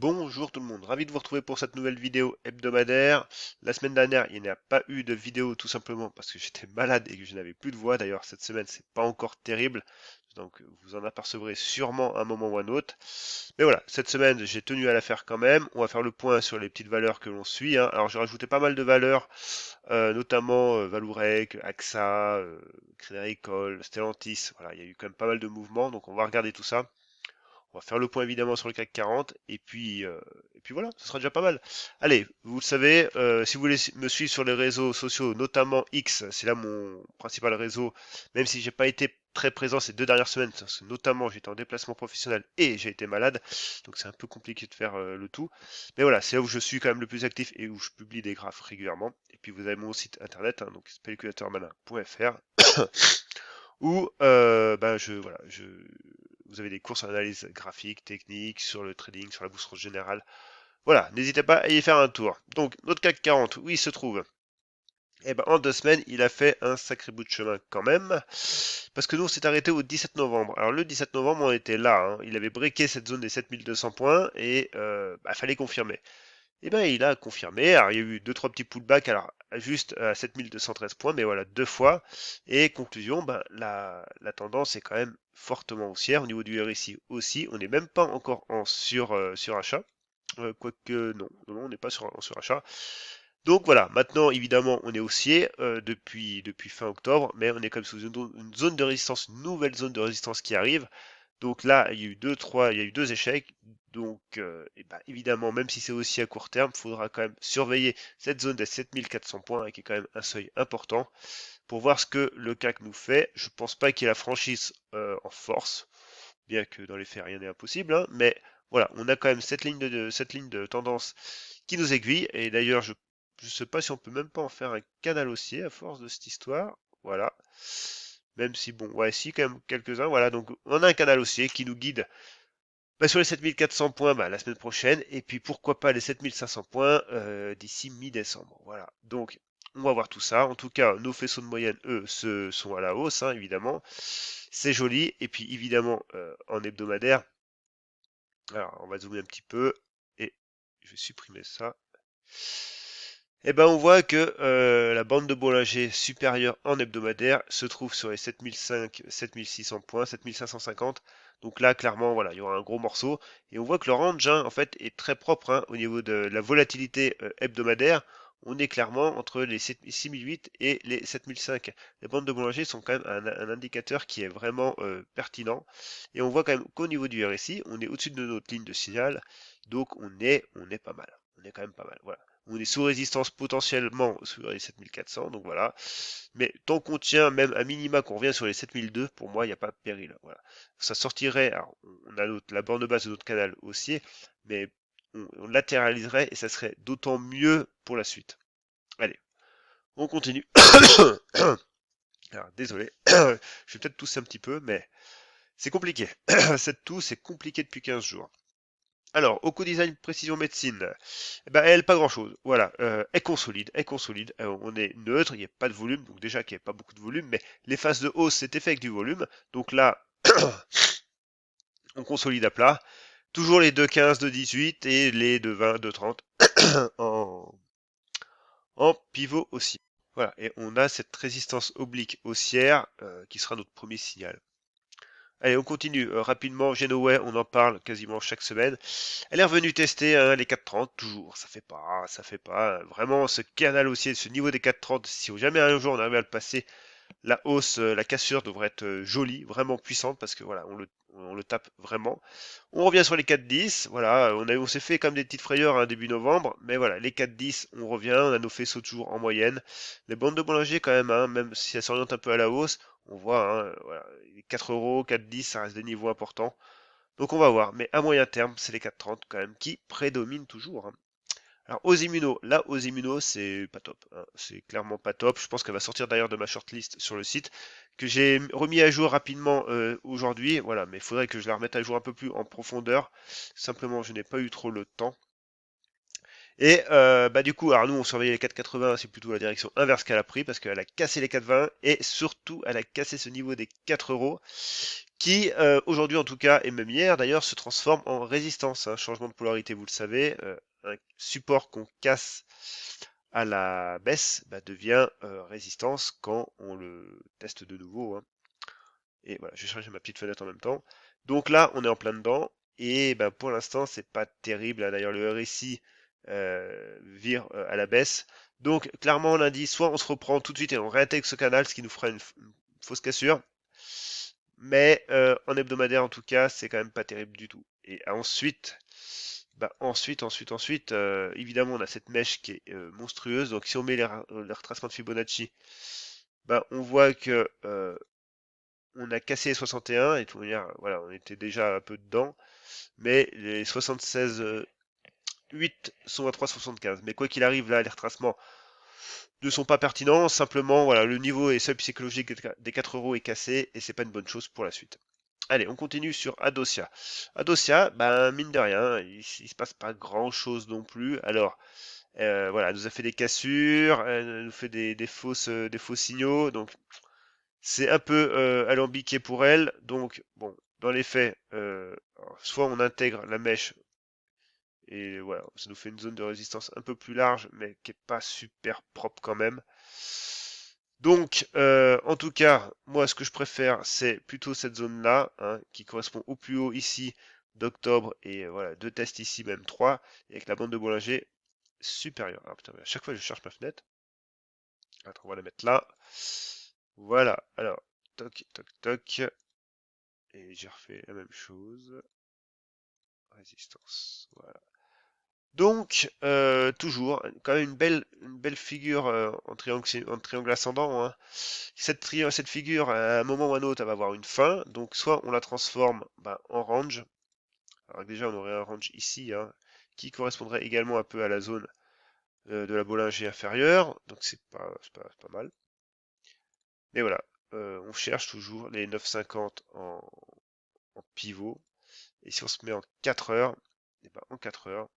Bonjour tout le monde, ravi de vous retrouver pour cette nouvelle vidéo hebdomadaire. La semaine dernière, il n'y a pas eu de vidéo tout simplement parce que j'étais malade et que je n'avais plus de voix. D'ailleurs, cette semaine, c'est pas encore terrible. Donc, vous en apercevrez sûrement un moment ou un autre. Mais voilà, cette semaine, j'ai tenu à la faire quand même. On va faire le point sur les petites valeurs que l'on suit, hein. Alors, j'ai rajouté pas mal de valeurs, notamment Valourec, AXA, Crédit Agricole, Stellantis. Voilà, il y a eu quand même pas mal de mouvements. Donc, on va regarder tout ça. On va faire le point évidemment sur le CAC 40 et puis voilà, ce sera déjà pas mal. Allez, vous le savez, si vous voulez me suivre sur les réseaux sociaux, notamment X, c'est là mon principal réseau, même si j'ai pas été très présent ces 2 dernières semaines, parce que notamment j'étais en déplacement professionnel et j'ai été malade, donc c'est un peu compliqué de faire le tout. Mais voilà, c'est là où je suis quand même le plus actif et où je publie des graphes régulièrement. Et puis vous avez mon site internet, hein, donc spéculateurmalin.fr où vous avez des cours sur l'analyse graphique, technique, sur le trading, sur la bourse en général. Voilà, n'hésitez pas à y faire un tour. Donc, notre CAC 40, où il se trouve? Eh ben, en 2 semaines, il a fait un sacré bout de chemin quand même, parce que nous, on s'est arrêté au 17 novembre. Alors, le 17 novembre, on était là, hein. Il avait breaké cette zone des 7200 points et fallait confirmer. Eh ben, il a confirmé. Alors, il y a eu deux, trois petits pullbacks, alors juste à 7213 points, mais voilà, deux fois. Et conclusion, ben, la tendance est quand même fortement haussière. Au niveau du RSI aussi, on n'est même pas encore en surachat. Quoique, non, on n'est pas en surachat. Donc voilà, maintenant évidemment on est haussier depuis fin octobre, mais on est comme sous une zone de résistance, une nouvelle zone de résistance qui arrive. Donc là, il y a eu deux échecs. Donc, évidemment, même si c'est aussi à court terme, il faudra quand même surveiller cette zone des 7400 points, qui est quand même un seuil important, pour voir ce que le CAC nous fait. Je pense pas qu'il y ait la franchise en force, bien que dans les faits, rien n'est impossible, hein, mais voilà, on a quand même cette ligne de tendance qui nous aiguille. Et d'ailleurs, je ne sais pas si on peut même pas en faire un canal haussier à force de cette histoire. Voilà. Même si, bon, ouais, si, quand même quelques-uns. Voilà, donc on a un canal haussier qui nous guide sur les 7400 points la semaine prochaine. Et puis pourquoi pas les 7500 points d'ici mi-décembre. Voilà, donc on va voir tout ça. En tout cas, nos faisceaux de moyenne, eux, sont à la hausse, hein, évidemment. C'est joli. Et puis évidemment, en hebdomadaire, alors on va zoomer un petit peu. Et je vais supprimer ça. Eh ben, on voit que la bande de Bollinger supérieure en hebdomadaire se trouve sur les 7600 points, 7550. Donc là, clairement, voilà, il y aura un gros morceau. Et on voit que le range, hein, en fait, est très propre, hein, au niveau de la volatilité hebdomadaire. On est clairement entre les 6008 et les 7005. Les bandes de Bollinger sont quand même un indicateur qui est vraiment pertinent. Et on voit quand même qu'au niveau du RSI, on est au-dessus de notre ligne de signal. Donc on est pas mal. On est quand même pas mal. Voilà. On est sous résistance potentiellement sur les 7400, donc voilà. Mais tant qu'on tient même à minima qu'on revient sur les 7002, pour moi, il n'y a pas de péril. Voilà. Ça sortirait, alors, on a la borne de base de notre canal haussier, mais on latéraliserait et ça serait d'autant mieux pour la suite. Allez, on continue. Alors, désolé, je vais peut-être tousser un petit peu, mais c'est compliqué. Cette toux, c'est compliqué depuis 15 jours. Alors, Oco Design Précision Médecine, eh ben, elle, pas grand-chose. Voilà, elle consolide, elle consolide. On est neutre, il n'y a pas de volume, donc déjà qu'il n'y a pas beaucoup de volume, mais les phases de hausse, c'était fait avec du volume. Donc là, on consolide à plat. Toujours les 2,15, 2,18 et les 2,20, 2,30 en, en pivot aussi. Voilà, et on a cette résistance oblique haussière qui sera notre premier signal. Allez, on continue rapidement. Genoway, on en parle quasiment chaque semaine. Elle est revenue tester hein, les 4,30, toujours. Ça fait pas. Vraiment, ce canal haussier, ce niveau des 4,30, si jamais un jour on arrive à le passer, la hausse, la cassure devrait être jolie, vraiment puissante, parce que voilà, on le tape vraiment. On revient sur les 4,10. Voilà, on s'est fait comme des petites frayeurs hein, début novembre, mais voilà, les 4,10, on revient. On a nos faisceaux toujours en moyenne. Les bandes de Bollinger, quand même, hein, même si elles s'orientent un peu à la hausse, on voit, hein, voilà, les 4 euros, 4,10, ça reste des niveaux importants. Donc on va voir, mais à moyen terme, c'est les 4,30 quand même qui prédominent toujours, hein. Alors aux immunos, là aux immunos, c'est pas top, hein. C'est clairement pas top. Je pense qu'elle va sortir d'ailleurs de ma shortlist sur le site, que j'ai remis à jour rapidement aujourd'hui. Voilà, mais il faudrait que je la remette à jour un peu plus en profondeur. Simplement, je n'ai pas eu trop le temps. Et du coup, alors nous on surveillait les 4,80, c'est plutôt la direction inverse qu'elle a pris parce qu'elle a cassé les 4,20 et surtout elle a cassé ce niveau des 4 euros qui aujourd'hui en tout cas, et même hier d'ailleurs, se transforme en résistance, hein. Changement de polarité, vous le savez, un support qu'on casse à la baisse bah, devient résistance quand on le teste de nouveau, hein. Et voilà, je vais changer ma petite fenêtre en même temps. Donc là, on est en plein dedans. Et ben, pour l'instant, c'est pas terrible, hein. D'ailleurs, le RSI vire à la baisse. Donc, clairement, lundi, soit on se reprend tout de suite et on réintègre ce canal, ce qui nous fera une fausse cassure. Mais en hebdomadaire, en tout cas, c'est quand même pas terrible du tout. Et ensuite, bah, ensuite, évidemment, on a cette mèche qui est monstrueuse. Donc, si on met les retracements de Fibonacci, bah, on voit que on a cassé les 61 et de toute manière, voilà, on était déjà un peu dedans. Mais les 76 8 sont à 3,75. Mais quoi qu'il arrive, là, les retracements ne sont pas pertinents. Simplement, voilà, le niveau et seuil psychologique des 4 euros est cassé et c'est pas une bonne chose pour la suite. Allez, on continue sur Adosia. Adosia, ben, mine de rien, il se passe pas grand chose non plus. Alors, voilà, elle nous a fait des cassures, elle nous fait des faux signaux, donc c'est un peu alambiqué pour elle. Donc, bon, dans les faits, soit on intègre la mèche et voilà, ça nous fait une zone de résistance un peu plus large, mais qui est pas super propre quand même. Donc, en tout cas, moi, ce que je préfère, c'est plutôt cette zone-là, hein, qui correspond au plus haut ici d'octobre, et voilà, deux tests ici, même trois, et avec la bande de Bollinger supérieure. Ah putain, à chaque fois, je cherche ma fenêtre. Attends, on va la mettre là. Voilà, alors, toc, toc, toc, et j'ai refait la même chose. Résistance, voilà. Donc, toujours, quand même une belle figure en triangle ascendant, hein. Cette figure, à un moment ou à un autre, elle va avoir une fin. Donc, soit on la transforme bah, en range. Alors déjà, on aurait un range ici, hein, qui correspondrait également un peu à la zone de la Bollinger inférieure. Donc, c'est pas mal. Mais voilà, on cherche toujours les 9,50 en pivot. Et si on se met en 4 heures, et ben en 4 heures,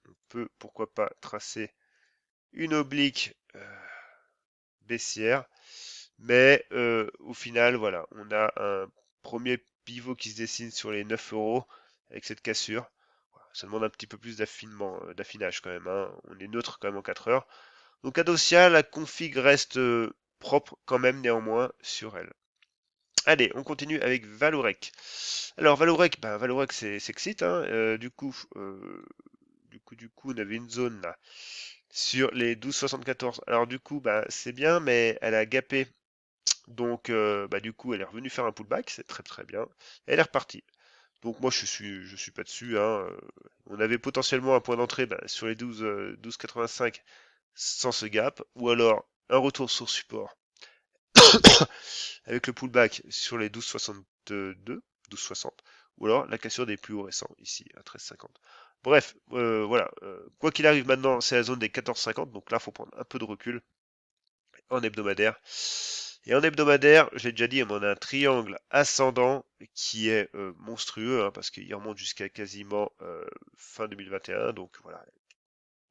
on peut pourquoi pas tracer une oblique baissière. Mais au final, voilà, on a un premier pivot qui se dessine sur les 9 euros avec cette cassure. Voilà, ça demande un petit peu plus d'affinement, d'affinage quand même, hein. On est neutre quand même en 4 heures. Donc Adosia, la config reste propre quand même néanmoins sur elle. Allez, on continue avec Valorec. Alors Valorec, ben, Valorec c'est s'excite, hein. Du coup, on avait une zone là sur les 12,74. Alors du coup, bah, c'est bien, mais elle a gapé. Donc, bah, du coup, elle est revenue faire un pullback, c'est très très bien. Et elle est repartie. Donc moi, je suis pas dessus, hein. On avait potentiellement un point d'entrée bah, sur les 12,85 sans ce gap, ou alors un retour sur support avec le pullback sur les 12,62, 12,60, ou alors la cassure des plus hauts récents ici à 13,50. Bref, voilà. Quoi qu'il arrive maintenant, c'est la zone des 14,50, donc là, faut prendre un peu de recul en hebdomadaire. Et en hebdomadaire, j'ai déjà dit, on a un triangle ascendant qui est monstrueux, hein, parce qu'il remonte jusqu'à quasiment fin 2021, donc voilà,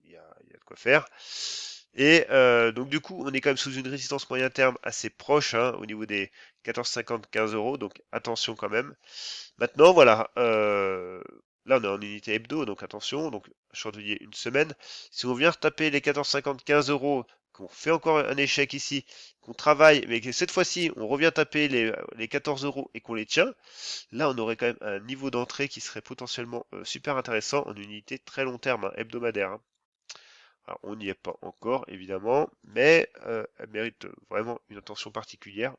il y a de quoi faire. Et donc du coup, on est quand même sous une résistance moyen terme assez proche, hein, au niveau des 14,50, 15 euros, donc attention quand même. Maintenant, voilà, là on est en unité hebdo, donc attention, donc chandelier une semaine. Si on vient retaper les 14,50, 15 euros, qu'on fait encore un échec ici, qu'on travaille, mais que cette fois-ci on revient taper les 14 euros et qu'on les tient, là on aurait quand même un niveau d'entrée qui serait potentiellement super intéressant en unité très long terme, hein, hebdomadaire, hein. Alors, on n'y est pas encore, évidemment, mais elle mérite vraiment une attention particulière.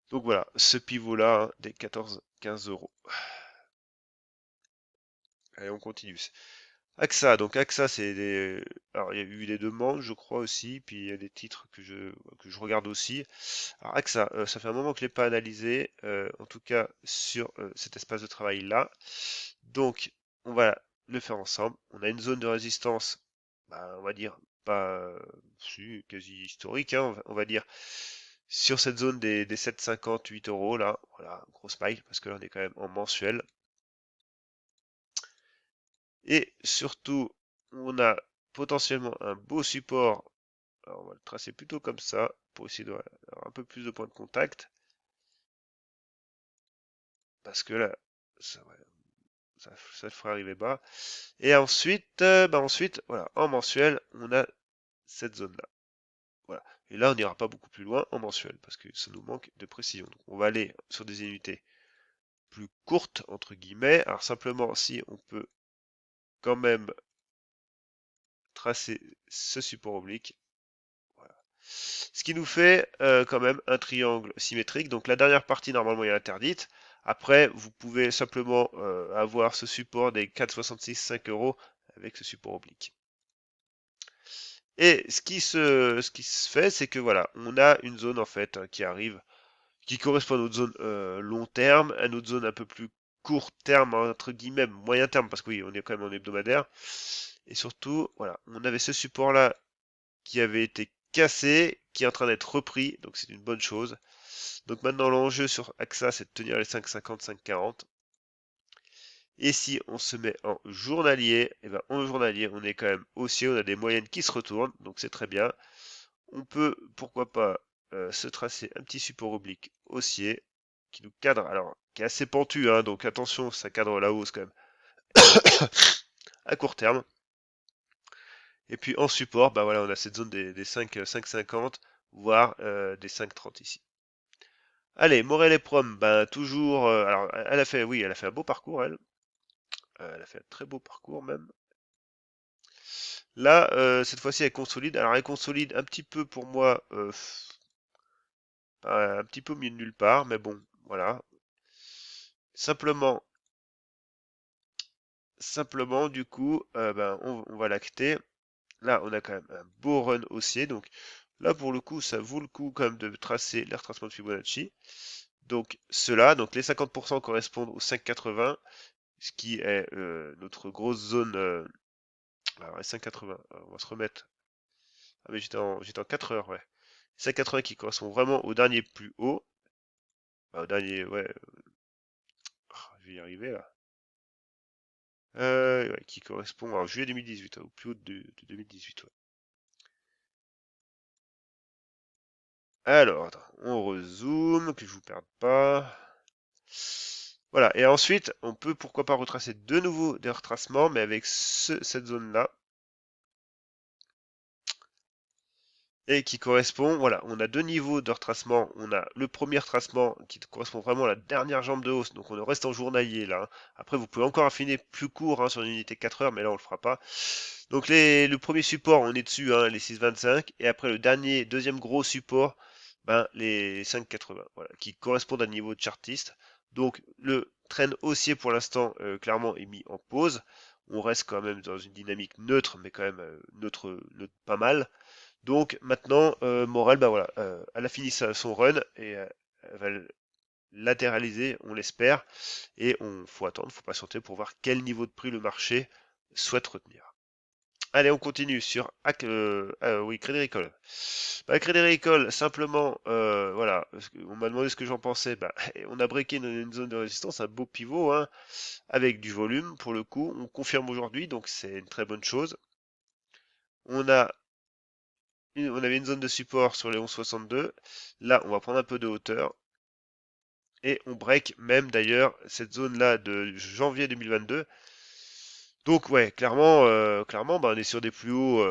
Donc voilà, ce pivot-là, hein, des 14-15 euros. Allez, on continue. AXA, donc AXA, c'est des... Alors, il y a eu des demandes, je crois aussi, puis il y a des titres que je regarde aussi. Alors, AXA, ça fait un moment que je ne l'ai pas analysé, en tout cas sur cet espace de travail-là. Donc, on va le faire ensemble. On a une zone de résistance, bah, on va dire, pas si, quasi historique, hein, on va dire, sur cette zone des 7,50, 8 euros, là. Voilà, gros smile, parce que là, on est quand même en mensuel. Et surtout, on a potentiellement un beau support. Alors, on va le tracer plutôt comme ça, pour essayer d'avoir un peu plus de points de contact. parce que là, ça, ouais, ça le fera arriver bas. Et ensuite, ensuite, voilà, en mensuel, on a cette zone-là. Voilà. Et là, on n'ira pas beaucoup plus loin en mensuel, parce que ça nous manque de précision. Donc, on va aller sur des unités plus courtes, entre guillemets. Alors, simplement, si on peut quand même tracer ce support oblique, voilà. Ce qui nous fait quand même un triangle symétrique. Donc, la dernière partie, normalement, est interdite. Après, vous pouvez simplement avoir ce support des 4,66, 5 euros avec ce support oblique. Et ce qui se fait, c'est que voilà, on a une zone en fait qui arrive, qui correspond à notre zone long terme, à notre zone un peu plus court terme, entre guillemets, moyen terme, parce que oui, on est quand même en hebdomadaire. Et surtout, voilà, on avait ce support-là qui avait été cassé, qui est en train d'être repris, donc c'est une bonne chose. Donc maintenant, l'enjeu sur AXA, c'est de tenir les 5,50, 5,40. Et si on se met en journalier, et ben en journalier, on est quand même haussier, on a des moyennes qui se retournent, donc c'est très bien. On peut, pourquoi pas, se tracer un petit support oblique haussier qui nous cadre, alors qui est assez pentu, hein, donc attention, ça cadre la hausse quand même à court terme. Et puis en support, bah voilà, on a cette zone des 5, 5,50, voire des 5,30 ici. Allez, Morel et Prom, ben toujours, alors elle a fait, oui, elle a fait un beau parcours, elle. Elle a fait un très beau parcours même. Là, cette fois-ci, elle consolide. Alors, elle consolide un petit peu pour moi, un petit peu au milieu de nulle part, mais bon, voilà. Simplement, du coup, on va l'acter. Là, on a quand même un beau run haussier. Donc là, pour le coup, ça vaut le coup quand même de tracer les retracements de Fibonacci. Donc cela, donc les 50% correspondent aux 5,80, ce qui est notre grosse zone. Alors les 5,80, on va se remettre. Ah mais j'étais en 4 heures, ouais. 5,80 qui correspond vraiment au dernier plus haut. Au dernier, ouais, je vais y arriver là. Ouais, qui correspond à juillet 2018, au plus haut de 2018, ouais. Alors, attends, on rezoome, que je vous perde pas. Voilà, et ensuite, on peut pourquoi pas retracer de nouveau des retracements, mais avec cette zone-là, et qui correspond, voilà, on a deux niveaux de retracement. On a le premier retracement qui correspond vraiment à la dernière jambe de hausse, donc on reste en journalier là, hein. Après, vous pouvez encore affiner plus court, hein, sur une unité 4 heures, mais là on le fera pas. Donc le premier support, on est dessus, hein, les 6,25, et après le deuxième gros support, ben, les 5,80, voilà, qui correspondent à un niveau de chartiste. Donc le trend haussier pour l'instant, clairement, est mis en pause. On reste quand même dans une dynamique neutre, mais quand même neutre pas mal. Donc maintenant, Morel, bah voilà, elle a fini son run et elle va latéraliser, on l'espère, et on faut attendre, faut patienter pour voir quel niveau de prix le marché souhaite retenir. Allez, on continue sur oui, Crédit Agricole. Bah, Crédit Agricole, simplement, voilà, on m'a demandé ce que j'en pensais. Bah, on a breaké une zone de résistance, un beau pivot, hein, avec du volume pour le coup. On confirme aujourd'hui, donc c'est une très bonne chose. On a on avait une zone de support sur les 11,62. Là, on va prendre un peu de hauteur. Et on break même d'ailleurs cette zone-là de janvier 2022. Donc ouais, clairement, bah, on est sur des plus hauts.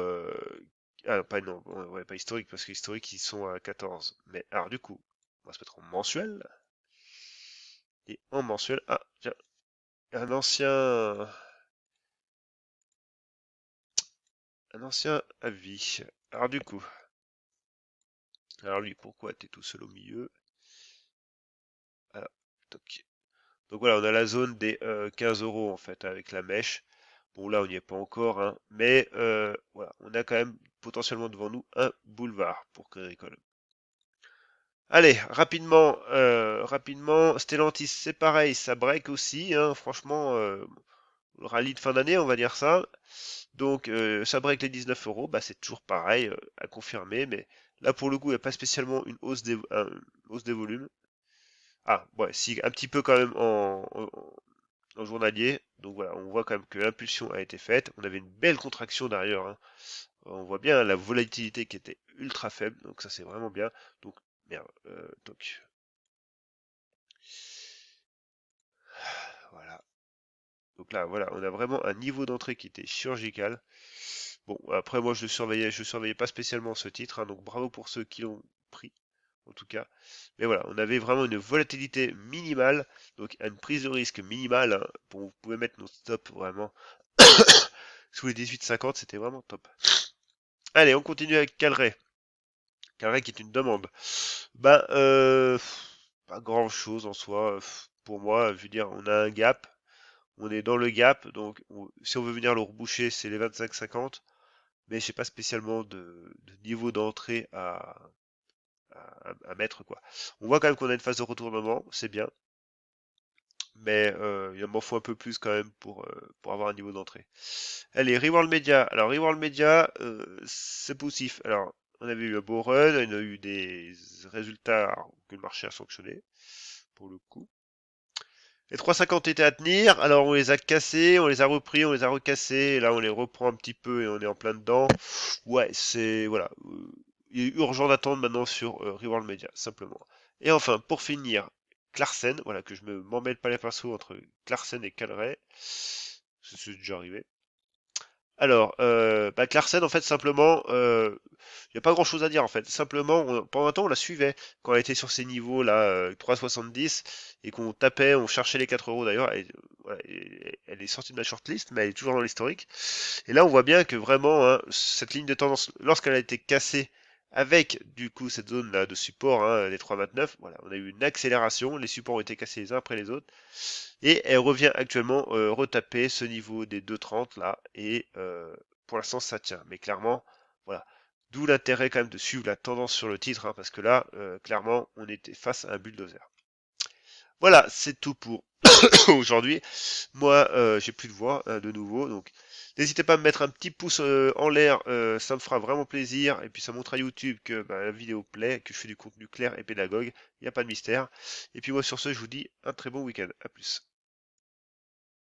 Ah, pas non, ouais, pas historique parce que historique ils sont à 14. Mais alors du coup, on va se mettre en mensuel. Et en mensuel, ah tiens, un ancien avis. Alors du coup, alors lui, pourquoi t'es tout seul au milieu? Alors, toc. Donc voilà, on a la zone des 15 euros en fait avec la mèche. Bon là, on n'y est pas encore, hein, mais voilà, on a quand même potentiellement devant nous un boulevard pour Crédit Agricole. Allez, rapidement, Stellantis, c'est pareil, ça break aussi, hein, franchement, le rallye de fin d'année, on va dire ça. Donc ça break les 19 euros, bah c'est toujours pareil, à confirmer, mais là pour le coup, il n'y a pas spécialement une hausse des volumes. Ah, ouais, si, un petit peu quand même en journalier. Donc voilà, on voit quand même que l'impulsion a été faite. On avait une belle contraction derrière, hein. On voit bien la volatilité qui était ultra faible, donc ça c'est vraiment bien. Donc, merde, donc Donc là, voilà, on a vraiment un niveau d'entrée qui était chirurgical. Bon, après moi je surveillais pas spécialement ce titre, hein, donc bravo pour ceux qui l'ont pris, en tout cas. Mais voilà, on avait vraiment une volatilité minimale, donc une prise de risque minimale. Hein, vous pouvez mettre nos stops vraiment sous les 18,50, c'était vraiment top. Allez, on continue avec Calray. Calray qui est une demande. Ben, pas grand chose en soi. Pour moi, je veux dire, on a un gap. On est dans le gap, donc si on veut venir le reboucher, c'est les 25,50. Mais j'ai pas spécialement de niveau d'entrée à mettre, quoi. On voit quand même qu'on a une phase de retournement, c'est bien. Mais il m'en faut un peu plus quand même pour avoir un niveau d'entrée. Allez, Reworld Media. Alors, Reworld Media, c'est poussif. Alors, on avait eu un beau run, on a eu des résultats que le marché a sanctionné, pour le coup. Les 3,50 étaient à tenir, alors on les a cassés, on les a repris, on les a recassés, et là on les reprend un petit peu et on est en plein dedans. Ouais, c'est, voilà. Il est urgent d'attendre maintenant sur Reworld Media, simplement. Et enfin, pour finir, Clarsen, voilà, que je m'emmêle pas les pinceaux entre Clarsen et Calray. C'est déjà arrivé. Alors, Clarsen, en fait, simplement, il n'y a pas grand-chose à dire, en fait. Simplement, pendant un temps, on la suivait. Quand elle était sur ces niveaux-là, 3,70, et qu'on tapait, on cherchait les 4 euros d'ailleurs. Voilà, elle est sortie de ma shortlist, mais elle est toujours dans l'historique. Et là, on voit bien que vraiment, hein, cette ligne de tendance, lorsqu'elle a été cassée avec, du coup, cette zone-là de support, hein, les 3,29, voilà, on a eu une accélération. Les supports ont été cassés les uns après les autres. Et elle revient actuellement retaper ce niveau des 2,30 là. Et pour l'instant, ça tient. Mais clairement, voilà. D'où l'intérêt quand même de suivre la tendance sur le titre, hein, parce que là, clairement, on était face à un bulldozer. Voilà, c'est tout pour aujourd'hui. Moi, j'ai plus de voix de nouveau, donc n'hésitez pas à me mettre un petit pouce en l'air, ça me fera vraiment plaisir. Et puis ça montre à YouTube que la vidéo plaît, que je fais du contenu clair et pédagogue. Il n'y a pas de mystère. Et puis moi sur ce, je vous dis un très bon week-end. À plus.